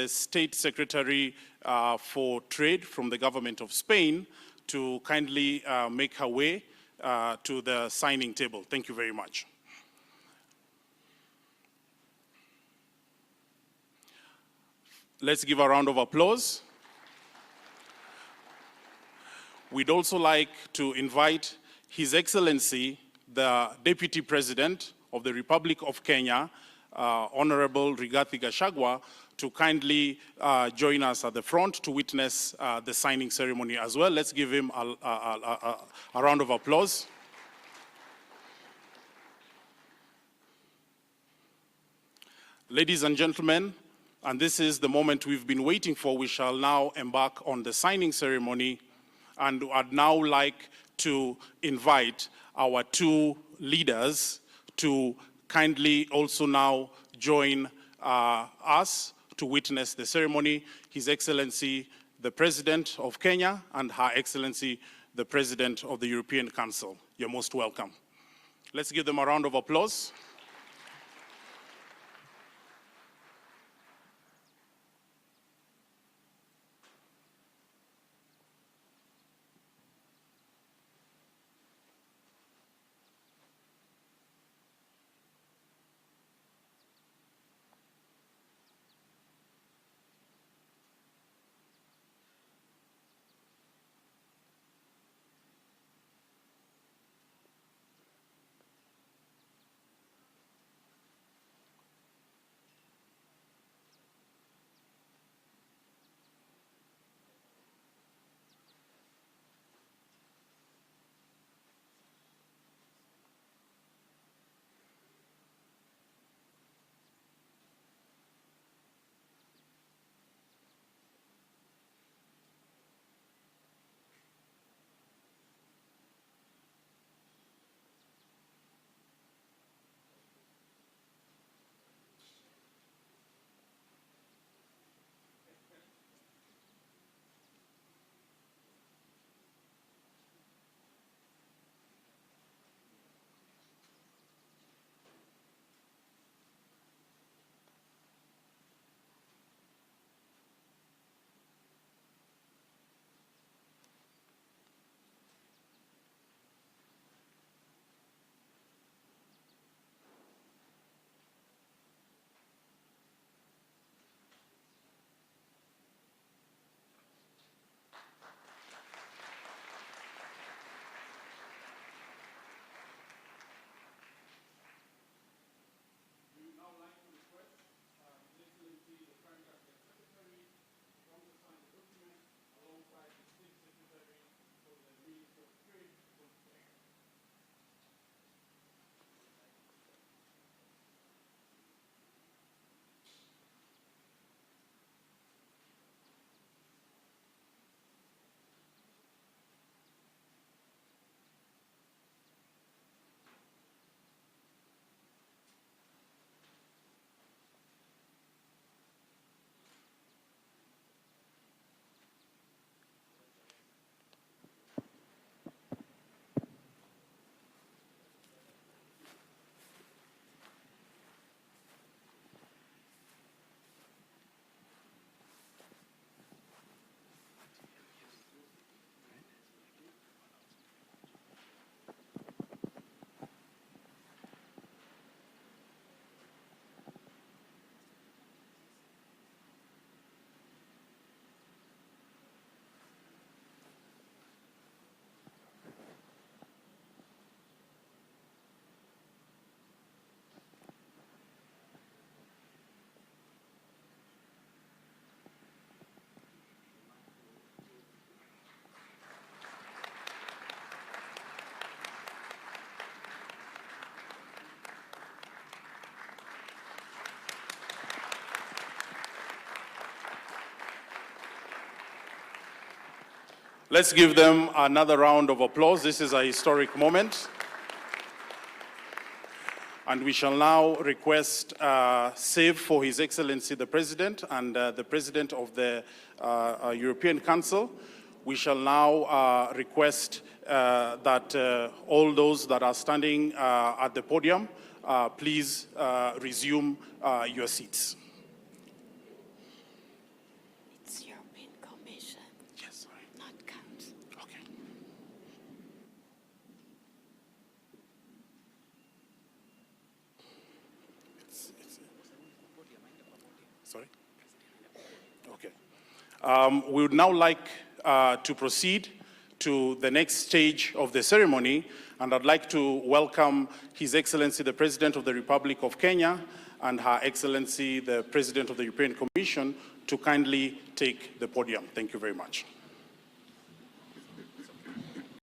the State Secretary for Trade from the government of Spain to kindly make her way to the signing table. Thank you very much. Let's give a round of applause. We'd also like to invite His Excellency, the Deputy President of the Republic of Kenya, Honorable Rigathi Gachagua, to kindly join us at the front to witness the signing ceremony as well. Let's give him a round of applause. Ladies and gentlemen, and this is the moment we've been waiting for, we shall now embark on the signing ceremony, and I'd now like to invite our two leaders to kindly also now join us to witness the ceremony. His Excellency, the President of Kenya, and Her Excellency, the President of the European Council. You're most welcome. Let's give them a round of applause. Let's give them another round of applause. This is a historic moment. And we shall now request save for His Excellency the President and the President of the European Council. We shall now request that all those that are standing at the podium, please resume your seats. Sorry? Okay. We would now like to proceed to the next stage of the ceremony, and I'd like to welcome His Excellency the President of the Republic of Kenya and Her Excellency the President of the European Commission to kindly take the podium. Thank you very much.